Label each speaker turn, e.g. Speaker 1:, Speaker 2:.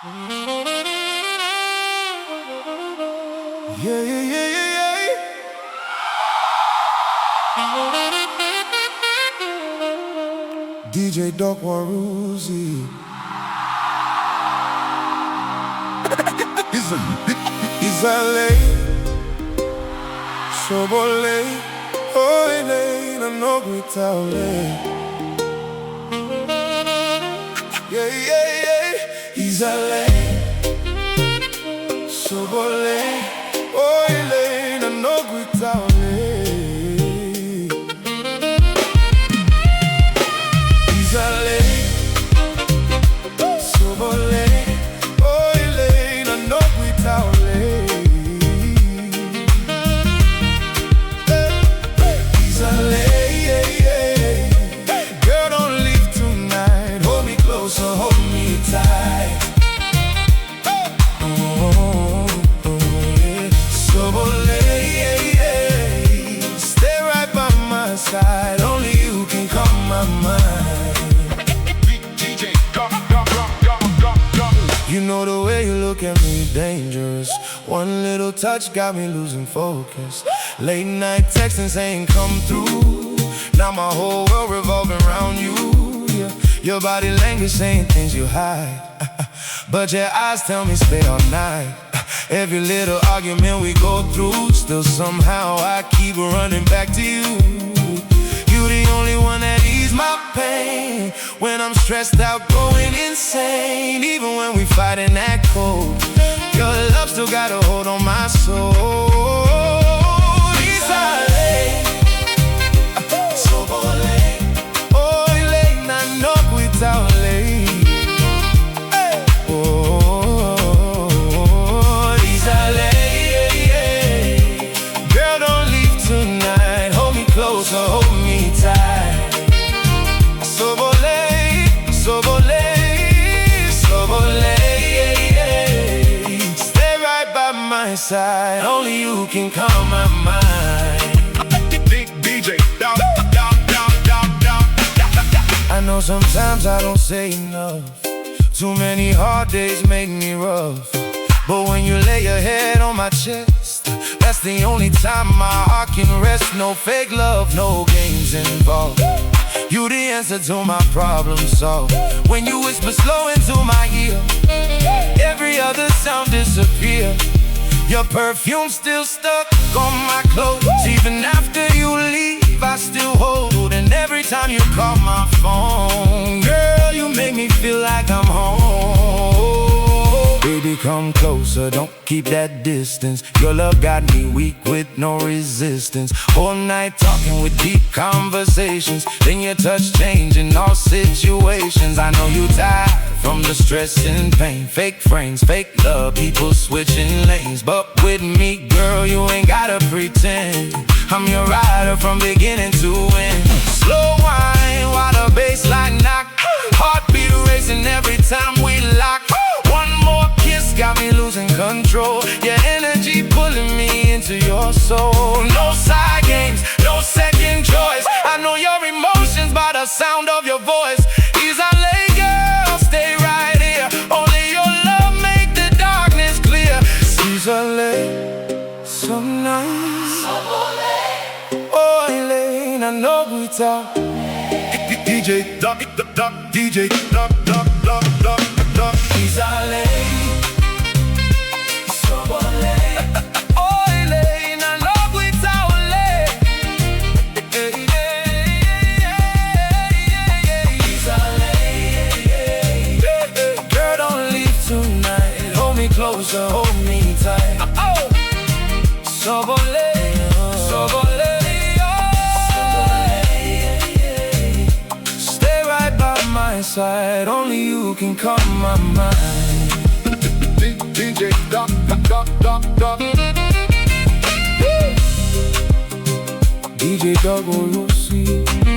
Speaker 1: Yeah, yeah, yeah, yeah, yeah. DJ Doc Warusi. Island Sobole, Oile, na no Gwitaole. Yeah, yeah, yeah. Island Sobole, Oile, na no Gwitaole. Island Sobole, Oile, na no Gwitaole. Only you can calm my mind. DJ Doc. You know the way you look at me, dangerous. One little touch got me losing focus. Late night texting saying come through. Now my whole world revolving around you. Yeah. Your body language saying things you hide, but your eyes tell me stay all night. Every little argument we go through, still somehow I keep running back to you. You the only one that ease my pain when I'm stressed out, going insane. Even when we fight and act cold, your love still got a hold on my soul. Side. Only you can calm my mind. DJ Doc. I know sometimes I don't say enough. Too many hard days make me rough. But when you lay your head on my chest, that's the only time my heart can rest. No fake love, no games involved. You the answer to my problem solved. When you whisper slow into my ear, every other sound disappears. Your perfume still stuck on my clothes. Even after you leave, I still hold. And every time you call my phone, girl, you make me feel like I'm home. Baby, come closer, don't keep that distance. Your love got me weak with no resistance. All night talking with deep conversations. Then your touch changing all situations. I know you tired from the stress and pain. Fake friends, fake love, people switching lanes. But with me, girl, you ain't gotta pretend. I'm your rider from beginning to end. Slow wine while the bassline knock. Heartbeat racing every time we lock. One more kiss got me losing control. Your energy pulling me into your soul. No side games, no second choice. I know your emotions by the sound of your voice. Island girl, stay right here. Only your love make the darkness clear. Island, so nice. Oh, Elaine, I know we talk. DJ Doc, DJ Doc. Island. Closer, hold me tight. Sobole, sobole, stay right by my side. Only you can calm my mind. DJ Doc. DJ Doc Warusi.